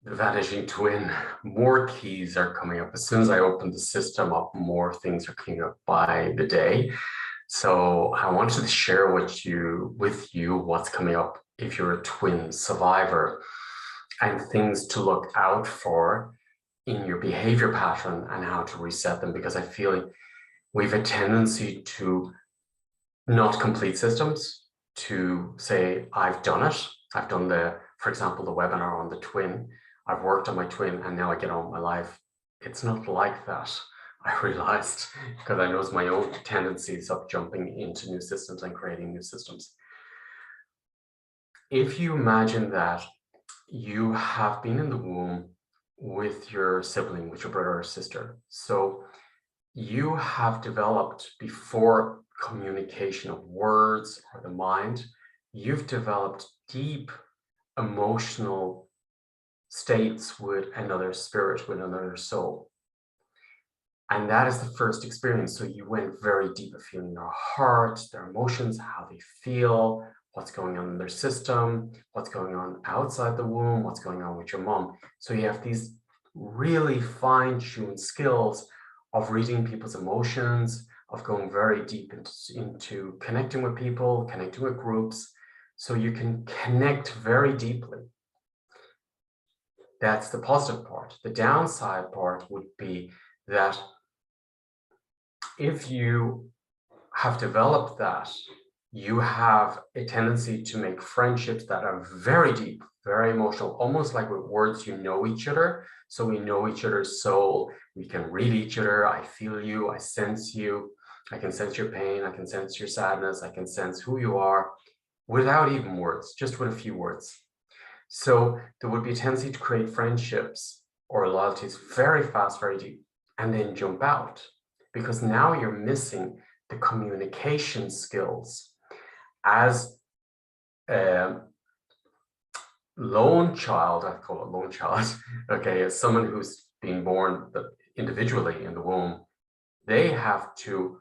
The vanishing twin. More keys are coming up. As soon as I open the system up, more things are coming up by the day. So I wanted to share with you what's coming up if you're a twin survivor and things to look out for in your behavior pattern and how to reset them, because I feel we have a tendency to not complete systems, to say, I've done it. I've done for example, the webinar on the twin. I've worked on my twin and now I get on with my life. It's not like that. I realized, because I noticed my own tendencies of jumping into new systems and creating new systems. If you imagine that you have been in the womb with your sibling, with your brother or sister, so you have developed, before communication of words or the mind, you've developed deep emotional states with another spirit, with another soul. And that is the first experience. So you went very deep of feeling their heart, their emotions, how they feel, what's going on in their system, what's going on outside the womb, what's going on with your mom. So you have these really fine-tuned skills of reading people's emotions, of going very deep into connecting with people, connecting with groups, so you can connect very deeply. That's the positive part. The downside part would be that if you have developed that, you have a tendency to make friendships that are very deep, very emotional, almost like with words, you know each other. So we know each other's soul. We can read each other. I feel you. I sense you. I can sense your pain. I can sense your sadness. I can sense who you are without even words, just with a few words. So there would be a tendency to create friendships or loyalties very fast, very deep, and then jump out, because now you're missing the communication skills. As a lone child, I call it lone child, okay, as someone who's been born individually in the womb, they have to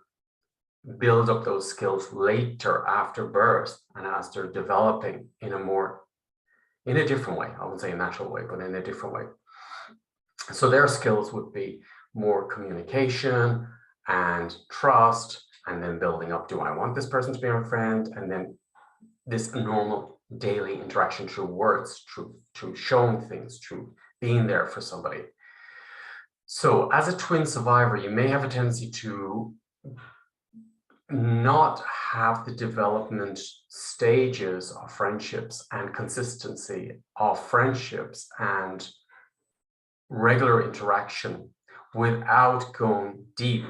build up those skills later after birth and as they're developing in a different way. I wouldn't say a natural way, but in a different way. So their skills would be more communication and trust, and then building up, do I want this person to be my friend? And then this normal daily interaction through words, through showing things, through being there for somebody. So as a twin survivor, you may have a tendency to not have the development stages of friendships and consistency of friendships and regular interaction without going deep.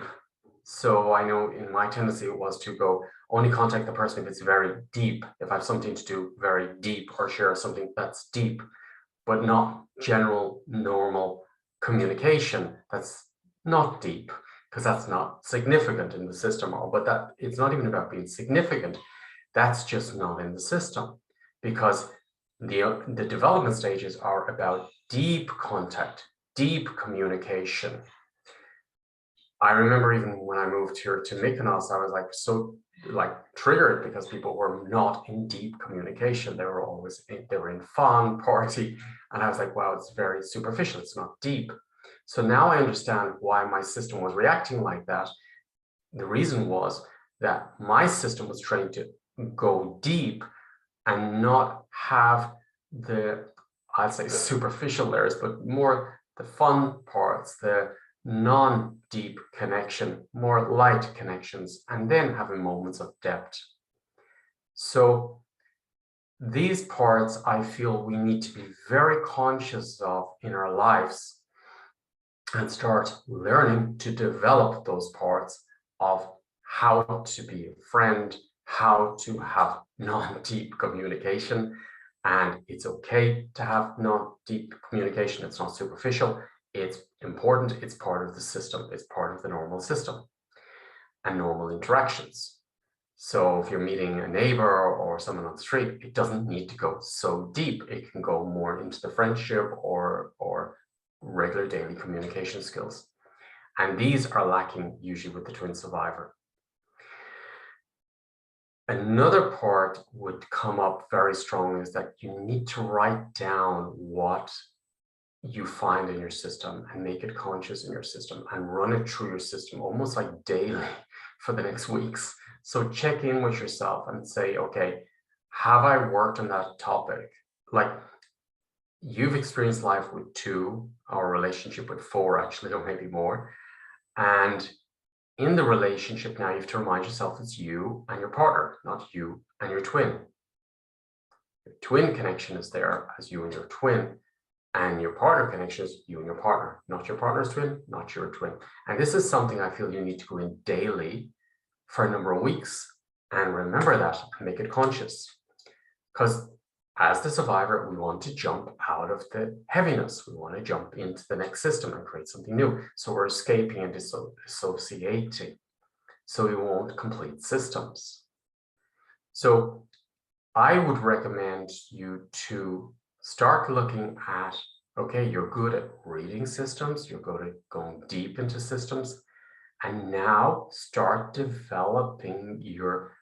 So I know in my tendency it was to go only contact the person if it's very deep, if I have something to do very deep, or share something that's deep, but not general normal communication that's not deep, because that's not significant in the system. But that it's not even about being significant, that's just not in the system, because the development stages are about deep contact, deep communication. I remember even when I moved here to Mykonos, I was so triggered because people were not in deep communication. They were in fun, party, and I was like, wow, it's very superficial. It's not deep. So now I understand why my system was reacting like that. The reason was that my system was trained to go deep and not have I'd say superficial layers, but more the fun parts, the non-deep connection, more light connections, and then having moments of depth. So these parts I feel we need to be very conscious of in our lives and start learning to develop those parts of how to be a friend, how to have non-deep communication. And it's okay to have non-deep communication. It's not superficial. It's important. It's part of the system. It's part of the normal system and normal interactions. So if you're meeting a neighbor or someone on the street, it doesn't need to go so deep. It can go more into the friendship or regular daily communication skills. And these are lacking usually with the twin survivor. Another part would come up very strongly is that you need to write down what you find in your system and make it conscious in your system and run it through your system almost like daily for the next weeks. So check in with yourself and say, okay, have I worked on that topic? Like, you've experienced life with 2 or a relationship with 4, actually, or maybe more. And in the relationship now, you have to remind yourself it's you and your partner, not you and your twin. The twin connection is there as you and your twin. And your partner connection is you and your partner, not your partner's twin, not your twin. And this is something I feel you need to go in daily for a number of weeks and remember that and make it conscious. Because as the survivor, we want to jump out of the heaviness. We want to jump into the next system and create something new. So we're escaping and dissociating. So we won't complete systems. So I would recommend you to start looking at, okay, you're good at reading systems, you're good at going deep into systems, and now start developing your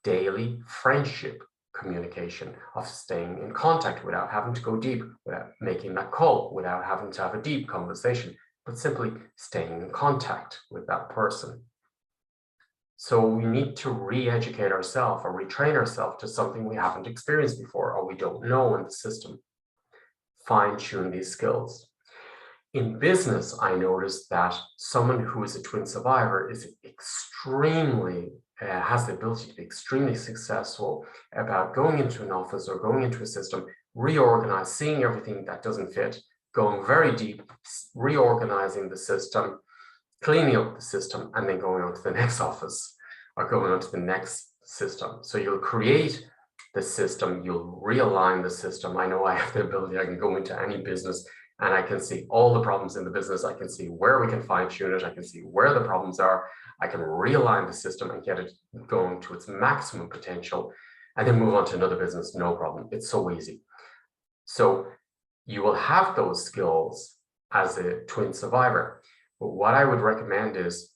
daily friendship communication of staying in contact without having to go deep, without making that call, without having to have a deep conversation, but simply staying in contact with that person. So we need to re-educate ourselves or retrain ourselves to something we haven't experienced before or we don't know in the system. Fine-tune these skills. In business, I noticed that someone who is a twin survivor is extremely, has the ability to be extremely successful about going into an office or going into a system, reorganize, seeing everything that doesn't fit, going very deep, reorganizing the system, cleaning up the system, and then going on to the next office or going on to the next system. So you'll create the system, you'll realign the system. I know I have the ability, I can go into any business and I can see all the problems in the business. I can see where we can fine tune it. I can see where the problems are. I can realign the system and get it going to its maximum potential and then move on to another business, no problem. It's so easy. So you will have those skills as a twin survivor. But what I would recommend is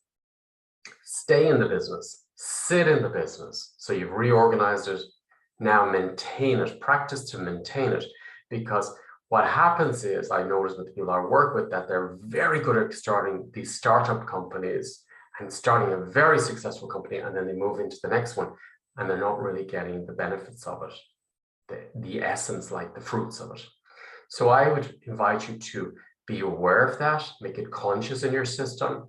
stay in the business, sit in the business. So you've reorganized it, now maintain it, practice to maintain it. Because what happens is, I notice with people I work with that they're very good at starting these startup companies and starting a very successful company, and then they move into the next one and they're not really getting the benefits of it, the essence, like the fruits of it. So I would invite you to be aware of that, make it conscious in your system,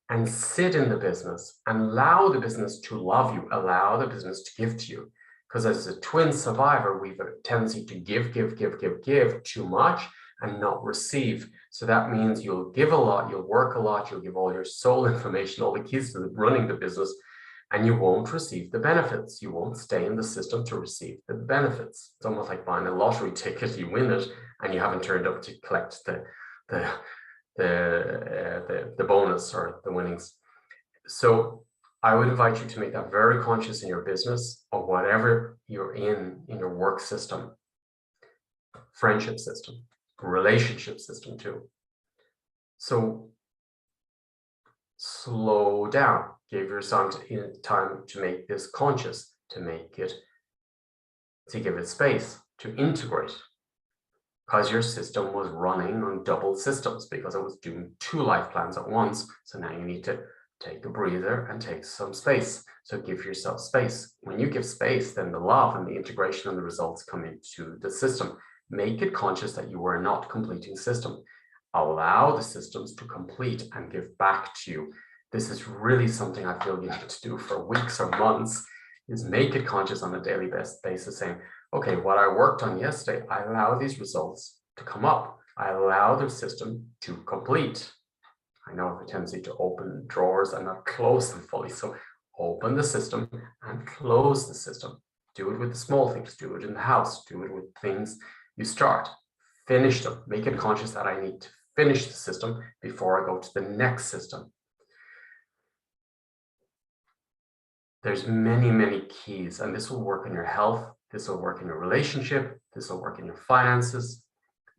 and sit in the business and allow the business to love you, allow the business to give to you. Because as a twin survivor, we have a tendency to give too much and not receive. So that means you'll give a lot, you'll work a lot, you'll give all your soul information, all the keys to running the business, and you won't receive the benefits. You won't stay in the system to receive the benefits. It's almost like buying a lottery ticket. You win it, and you haven't turned up to collect the bonus or the winnings. So I would invite you to make that very conscious in your business or whatever you're in your work system, friendship system, relationship system too. So slow down, give yourself time to make this conscious, to give it space, to integrate. Because your system was running on double systems because it was doing 2 life plans at once. So now you need to take a breather and take some space. So give yourself space. When you give space, then the love and the integration and the results come into the system. Make it conscious that you are not completing system. Allow the systems to complete and give back to you. This is really something I feel you need to do for weeks or months, is make it conscious on a daily basis, saying, okay, what I worked on yesterday, I allow these results to come up. I allow the system to complete. I know I have a tendency to open drawers and not close them fully. So open the system and close the system. Do it with the small things. Do it in the house. Do it with things you start. Finish them. Make it conscious that I need to finish the system before I go to the next system. There's many, many keys, and this will work in your health. This will work in your relationship. This will work in your finances.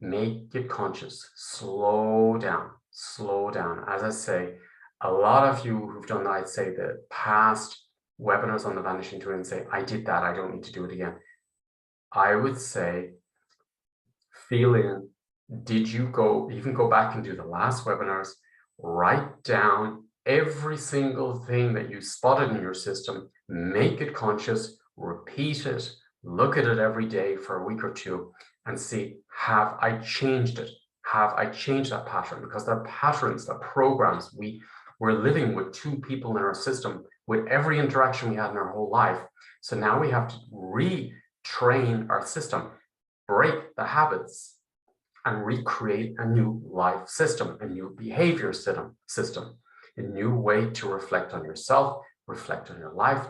Make it conscious. Slow down. Slow down. As I say, a lot of you who've done, I'd say, the past webinars on the Vanishing Twin say, I did that, I don't need to do it again. I would say, feel in, Did you go back and do the last webinars, write down every single thing that you spotted in your system, make it conscious, repeat it, look at it every day for a week or two and see, have I changed it? Have I changed that pattern? Because they're patterns, they're programs. We're living with two people in our system with every interaction we had in our whole life. So now we have to retrain our system, break the habits, and recreate a new life system, a new behavior system, a new way to reflect on yourself, reflect on your life,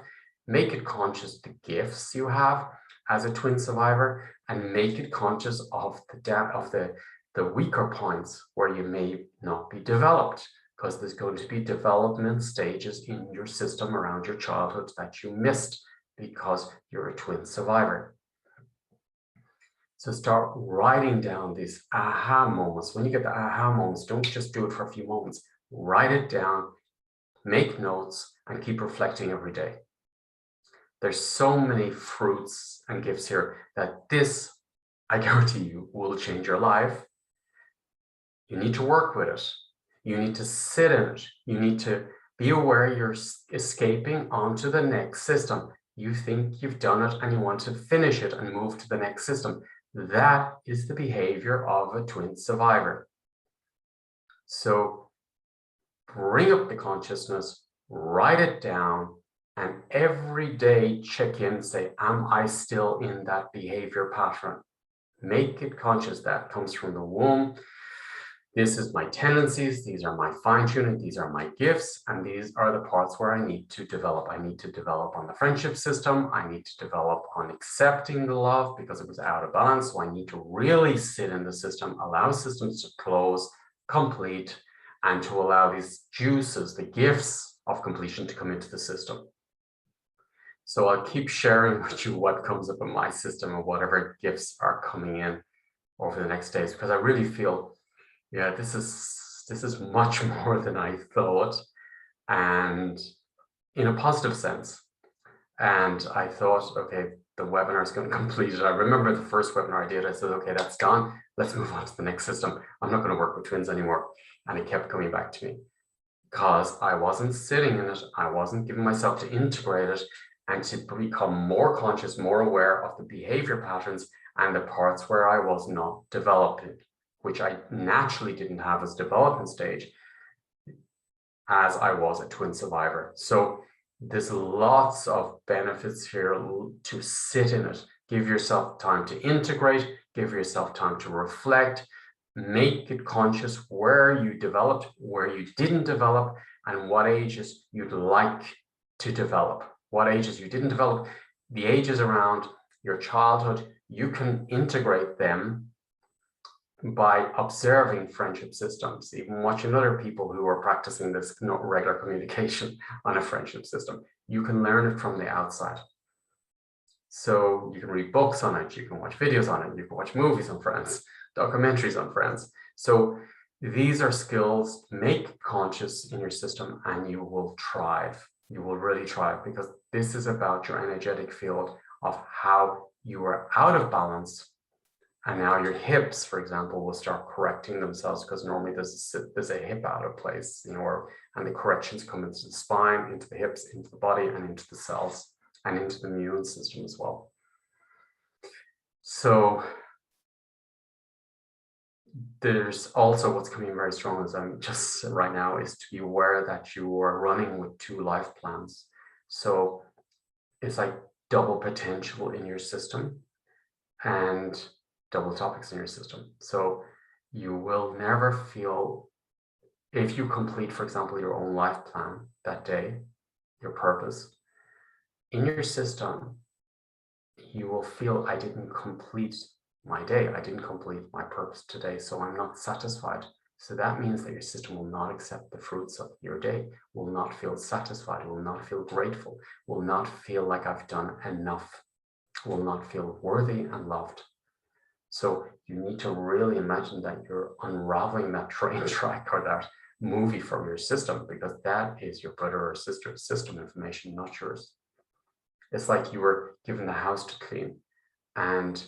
make it conscious the gifts you have as a twin survivor, and make it conscious of the weaker points where you may not be developed, because there's going to be development stages in your system around your childhood that you missed because you're a twin survivor. So start writing down these aha moments. When you get the aha moments, don't just do it for a few moments. Write it down, make notes, and keep reflecting every day. There's so many fruits and gifts here that this, I guarantee you, will change your life. You need to work with it. You need to sit in it. You need to be aware you're escaping onto the next system. You think you've done it and you want to finish it and move to the next system. That is the behavior of a twin survivor. So bring up the consciousness, write it down, and every day check in, say, am I still in that behavior pattern? Make it conscious. That comes from the womb. This is my tendencies, these are my fine-tuning, these are my gifts, and these are the parts where I need to develop. I need to develop on the friendship system. I need to develop on accepting the love because it was out of balance. So I need to really sit in the system, allow systems to close, complete, and to allow these juices, the gifts of completion, to come into the system. So I'll keep sharing with you what comes up in my system and whatever gifts are coming in over the next days, because I really feel, yeah, this is much more than I thought, and in a positive sense. And I thought, okay, the webinar is going to complete it. I remember the first webinar I did, I said, okay, that's gone. Let's move on to the next system. I'm not going to work with twins anymore. And it kept coming back to me because I wasn't sitting in it. I wasn't giving myself to integrate it and to become more conscious, more aware of the behavior patterns and the parts where I was not developing, which I naturally didn't have as development stage as I was a twin survivor. So there's lots of benefits here to sit in it. Give yourself time to integrate, give yourself time to reflect, make it conscious where you developed, where you didn't develop, and what ages you'd like to develop. What ages you didn't develop, the ages around your childhood, you can integrate them by observing friendship systems, even watching other people who are practicing this regular communication on a friendship system. You can learn it from the outside. So you can read books on it, you can watch videos on it, you can watch movies on friends, documentaries on friends. So these are skills, make conscious in your system and you will thrive. You will really thrive, because this is about your energetic field of how you are out of balance. And now your hips, for example, will start correcting themselves, because normally there's a hip out of place, and the corrections come into the spine, into the hips, into the body, and into the cells, and into the immune system as well. So there's also what's coming very strong as I'm just right now is to be aware that you are running with two life plans. So it's like double potential in your system and double topics in your system. So you will never feel, if you complete, for example, your own life plan that day, your purpose, in your system, you will feel, I didn't complete my day. I didn't complete my purpose today, so I'm not satisfied. So that means that your system will not accept the fruits of your day, will not feel satisfied, will not feel grateful, will not feel like I've done enough, will not feel worthy and loved. So you need to really imagine that you're unraveling that train track or that movie from your system, because that is your brother or sister's system information, not yours. It's like you were given the house to clean and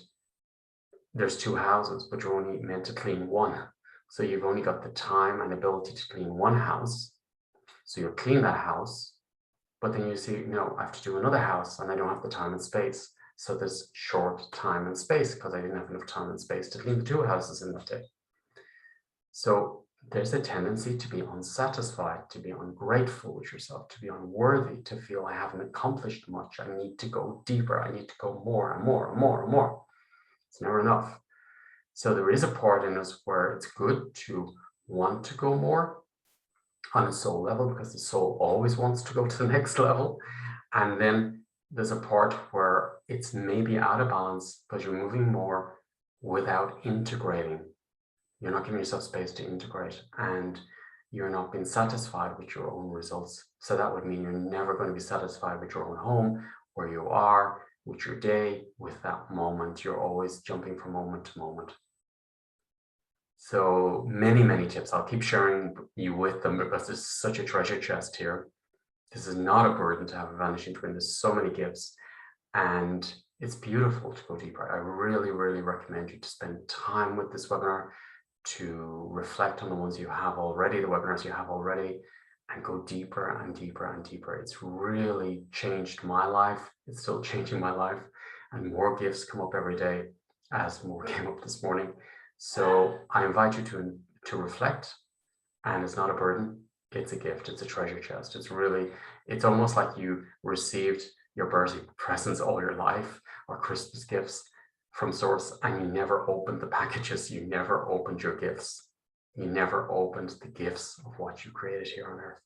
there's 2 houses, but you're only meant to clean one. So you've only got the time and ability to clean one house. So you'll clean that house, but then you see, no, I have to do another house and I don't have the time and space. So there's short time and space because I didn't have enough time and space to clean the 2 houses in that day. So there's a tendency to be unsatisfied, to be ungrateful with yourself, to be unworthy, to feel I haven't accomplished much. I need to go deeper. I need to go more and more and more and more. It's never enough. So there is a part in us where it's good to want to go more on a soul level, because the soul always wants to go to the next level. And then there's a part where it's maybe out of balance because you're moving more without integrating. You're not giving yourself space to integrate, and you're not being satisfied with your own results. So that would mean you're never going to be satisfied with your own home, where you are, with your day, with that moment. You're always jumping from moment to moment. So many, many tips. I'll keep sharing you with them because there's such a treasure chest here. This is not a burden to have a vanishing twin. There's so many gifts, and it's beautiful to go deeper. I really, really recommend you to spend time with this webinar, to reflect on the ones you have already, the webinars you have already, and go deeper and deeper and deeper. It's really changed my life. It's still changing my life, and more gifts come up every day, as more came up this morning. So I invite you to reflect, and it's not a burden. It's a gift. It's a treasure chest. It's almost like you received your birthday presents all your life, or Christmas gifts from source, and you never opened the packages. You never opened your gifts. You never opened the gifts of what you created here on earth.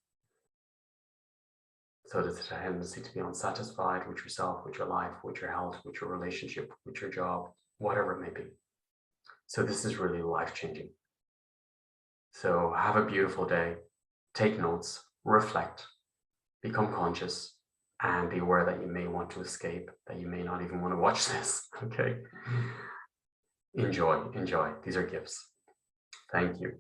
So there's a tendency to be unsatisfied with yourself, with your life, with your health, with your relationship, with your job, whatever it may be. So this is really life-changing. So have a beautiful day. Take notes, reflect, become conscious, and be aware that you may want to escape, that you may not even want to watch this. Okay. Enjoy. These are gifts. Thank you.